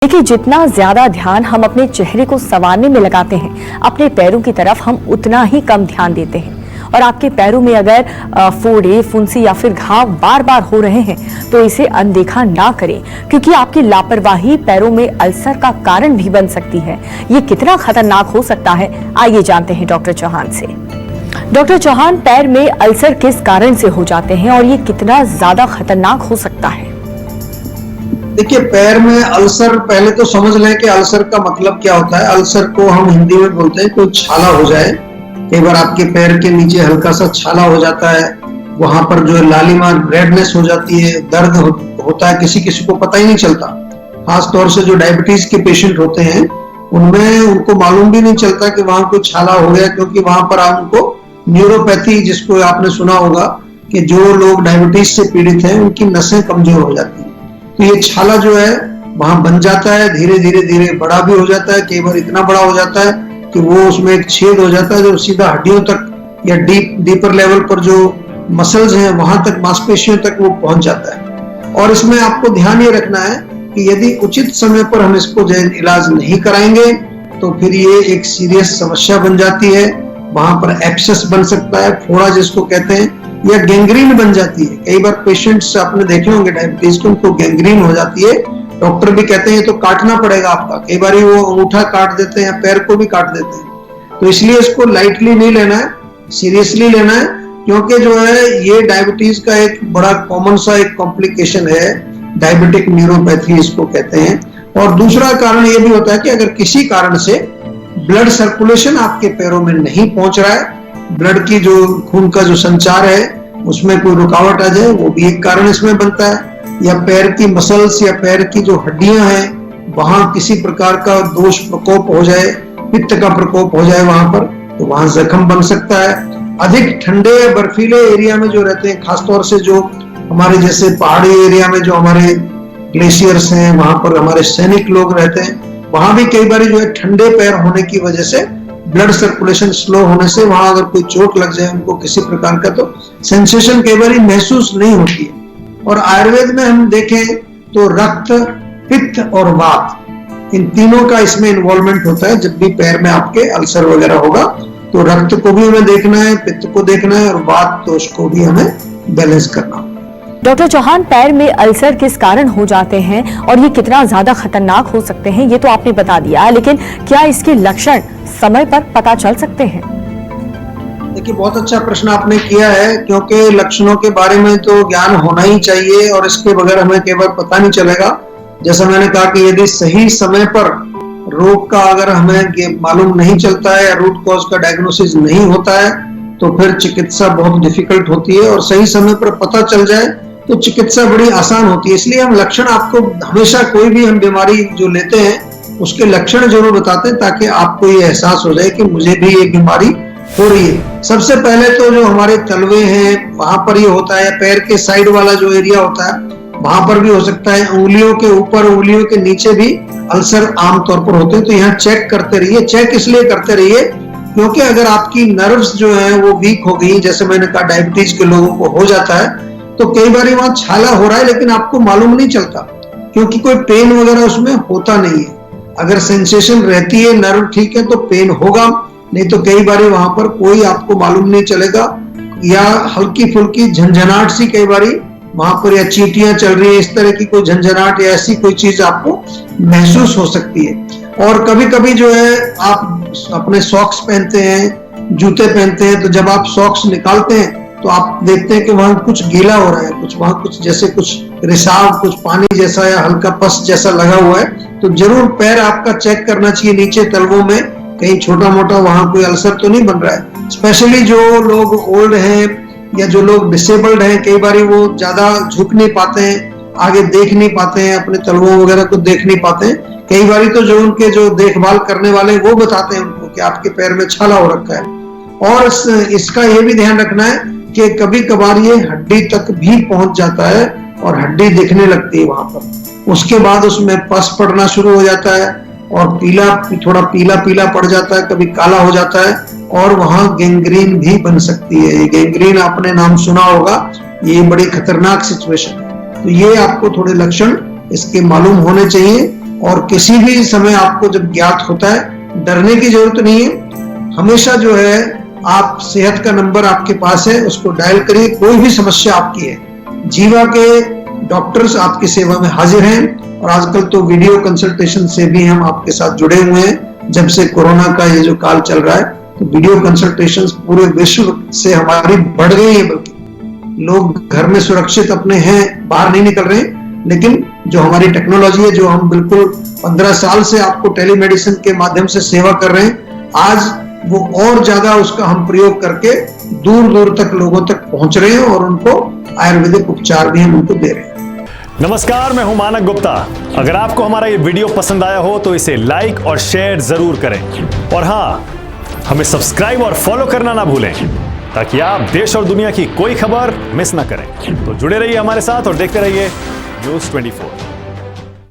देखिए, जितना ज्यादा ध्यान हम अपने चेहरे को संवारने में लगाते हैं, अपने पैरों की तरफ हम उतना ही कम ध्यान देते हैं। और आपके पैरों में अगर फोड़े, फुंसी या फिर घाव बार बार हो रहे हैं तो इसे अनदेखा ना करें, क्योंकि आपकी लापरवाही पैरों में अल्सर का कारण भी बन सकती है। ये कितना खतरनाक हो सकता है, आइए जानते हैं डॉक्टर चौहान से। डॉक्टर चौहान, पैर में अल्सर किस कारण से हो जाते हैं और ये कितना ज्यादा खतरनाक हो सकता है? देखिए, पैर में अल्सर, पहले तो समझ लें कि अल्सर का मतलब क्या होता है। अल्सर को हम हिंदी में बोलते हैं कोई छाला हो जाए। कई बार आपके पैर के नीचे हल्का सा छाला हो जाता है, वहां पर जो लालिमा रेडनेस हो जाती है, दर्द होता है, किसी किसी को पता ही नहीं चलता। खास तौर से जो डायबिटीज के पेशेंट होते हैं उनमें उनको मालूम भी नहीं चलता कि वहां कोई छाला हो गया, क्योंकि वहां पर उनको न्यूरोपैथी, जिसको आपने सुना होगा कि जो लोग डायबिटीज से पीड़ित हैं उनकी नसें कमजोर हो जाती है। तो ये छाला जो है वहां बन जाता है, धीरे धीरे धीरे बड़ा भी हो जाता है। कई बार इतना बड़ा हो जाता है कि वो उसमें एक छेद हो जाता है जो सीधा हड्डियों तक या डीपर लेवल पर जो मसल्स हैं वहां तक, मांसपेशियों तक वो पहुंच जाता है। और इसमें आपको ध्यान ये रखना है कि यदि उचित समय पर हम इसको इलाज नहीं कराएंगे तो फिर ये एक सीरियस समस्या बन जाती है। वहां पर एब्सेस बन सकता है, फोड़ा जिसको कहते हैं, या गैंग्रीन बन जाती है। कई बार पेशेंट्स आपने देखे होंगे डायबिटीज के, उनको गैंग्रीन हो जाती है। डॉक्टर भी कहते हैं तो काटना पड़ेगा आपका। कई बार वो अंगूठा काट देते हैं, पैर को भी काट देते हैं। तो इसलिए इसको लाइटली नहीं लेना है, सीरियसली लेना है, क्योंकि जो है ये डायबिटीज का एक बड़ा कॉमन सा एक कॉम्प्लिकेशन है, डायबिटिक न्यूरोपैथी इसको कहते हैं। और दूसरा कारण ये भी होता है कि अगर किसी कारण से ब्लड सर्कुलेशन आपके पैरों में नहीं पहुंच रहा है, ब्लड की जो खून का जो संचार है उसमें कोई रुकावट आ जाए, वो भी एक कारण इसमें बनता है। या पैर की मसल्स या पैर की जो हड्डियां हैं वहां किसी प्रकार का दोष प्रकोप हो जाए, पित्त का प्रकोप हो जाए वहां पर, तो वहां जख्म बन सकता है। अधिक ठंडे या बर्फीले एरिया में जो रहते हैं, खासतौर से जो हमारे जैसे पहाड़ी एरिया में जो हमारे ग्लेशियर्स हैं, वहां पर हमारे सैनिक लोग रहते हैं, वहां भी कई बार जो है ठंडे पैर होने की वजह से, ब्लड सर्कुलेशन स्लो होने से, वहां अगर कोई चोट लग जाए उनको किसी प्रकार का, तो सेंसेशन कई बार महसूस नहीं होती है। और आयुर्वेद में हम देखें तो रक्त, पित्त और वात, इन तीनों का इसमें इन्वॉल्वमेंट होता है। जब भी पैर में आपके अल्सर वगैरह होगा तो रक्त को भी हमें देखना है, पित्त को देखना है, और वात दोष को भी हमें बैलेंस करना है। डॉक्टर चौहान, पैर में अल्सर किस कारण हो जाते हैं और ये कितना ज्यादा खतरनाक हो सकते हैं, ये तो आपने बता दिया, लेकिन क्या इसके लक्षण समय पर पता चल सकते हैं? देखिए, बहुत अच्छा प्रश्न आपने किया है, क्योंकि लक्षणों के बारे में तो ज्ञान होना ही चाहिए और इसके बगैर हमें केवल पता नहीं चलेगा। जैसा मैंने कहा कि यदि सही समय पर रोग का अगर हमें मालूम नहीं चलता है या रूट कॉज का डायग्नोसिस नहीं होता है तो फिर चिकित्सा बहुत डिफिकल्ट होती है। और सही समय पर पता चल जाए तो चिकित्सा बड़ी आसान होती है। इसलिए हम लक्षण आपको हमेशा, कोई भी हम बीमारी जो लेते हैं उसके लक्षण जरूर बताते हैं, ताकि आपको ये एहसास हो जाए कि मुझे भी ये बीमारी हो रही है। सबसे पहले तो जो हमारे तलवे हैं वहां पर ये होता है, पैर के साइड वाला जो एरिया होता है वहां पर भी हो सकता है। उंगलियों के ऊपर, उंगलियों के नीचे भी अल्सर आमतौर पर होते हैं। तो यहाँ चेक करते रहिए। चेक इसलिए करते रहिए क्योंकि अगर आपकी नर्व्स जो है वो वीक हो गई, जैसे मैंने कहा डायबिटीज के लोगों को हो जाता है, तो कई बार वहां छाला हो रहा है लेकिन आपको मालूम नहीं चलता, क्योंकि कोई पेन वगैरह उसमें होता नहीं है। अगर सेंसेशन रहती है, नर्व ठीक है, तो पेन होगा, नहीं तो कई बार वहां पर कोई आपको मालूम नहीं चलेगा, या हल्की फुल्की झंझनाहट सी कई बार वहां पर, या चींटियां चल रही है, इस तरह की कोई झंझनाहट या ऐसी कोई चीज आपको महसूस हो सकती है। और कभी कभी जो है आप अपने सॉक्स पहनते हैं, जूते पहनते हैं, तो जब आप सॉक्स निकालते हैं तो आप देखते हैं कि वहां कुछ गीला हो रहा है, कुछ वहां कुछ जैसे कुछ रिसाव, कुछ पानी जैसा या हल्का पस जैसा लगा हुआ है। तो जरूर पैर आपका चेक करना चाहिए, नीचे तलवों में कहीं छोटा मोटा वहां कोई अल्सर तो नहीं बन रहा है। स्पेशली जो लोग ओल्ड हैं या जो लोग डिसेबल्ड हैं, कई बार वो ज्यादा झुक नहीं पाते हैं, आगे देख नहीं पाते हैं, अपने तलवों वगैरह को देख नहीं पाते हैं। कई बार तो जो उनके जो देखभाल करने वाले वो बताते हैं उनको कि आपके पैर में छाला हो रखा है। और इसका ये भी ध्यान रखना है कि कभी कभार ये हड्डी तक भी पहुंच जाता है और हड्डी दिखने लगती है वहां पर। उसके बाद उसमें पस पड़ना शुरू हो जाता है और पीला, थोड़ा पीला पीला पड़ जाता है, कभी काला हो जाता है, और वहां गैंग्रीन भी बन सकती है। ये गैंग्रीन आपने नाम सुना होगा, ये बड़ी खतरनाक सिचुएशन है। तो ये आपको थोड़े लक्षण इसके मालूम होने चाहिए और किसी भी समय आपको जब ज्ञात होता है, डरने की जरूरत नहीं है। हमेशा जो है आप सेहत का नंबर आपके पास है, उसको डायल करिए। कोई भी समस्या आपकी है, जीवा के डॉक्टर्स आपकी सेवा में हाजिर हैं और आजकल तो वीडियो कंसल्टेशन से भी हम आपके साथ जुड़े हुए हैं। जब से कोरोना का ये जो काल चल रहा है तो वीडियो कंसल्टेशन पूरे विश्व से हमारी बढ़ गई है, बल्कि लोग घर में सुरक्षित अपने हैं, बाहर नहीं निकल रहे हैं। लेकिन जो हमारी टेक्नोलॉजी है, जो हम बिल्कुल 15 साल से आपको टेलीमेडिसिन के माध्यम से सेवा कर रहे हैं, आज वो और ज्यादा उसका हम प्रयोग करके दूर दूर तक लोगों तक पहुंच रहे हैं और उनको आयुर्वेदिक उपचार भी हम उनको दे रहे हैं। नमस्कार, मैं हूं मानक गुप्ता। अगर आपको हमारा ये वीडियो पसंद आया हो तो इसे लाइक और शेयर जरूर करें और हाँ, हमें सब्सक्राइब और फॉलो करना ना भूलें ताकि आप देश और दुनिया की कोई खबर मिस ना करें। तो जुड़े रहिए हमारे साथ और देखते रहिए News 24।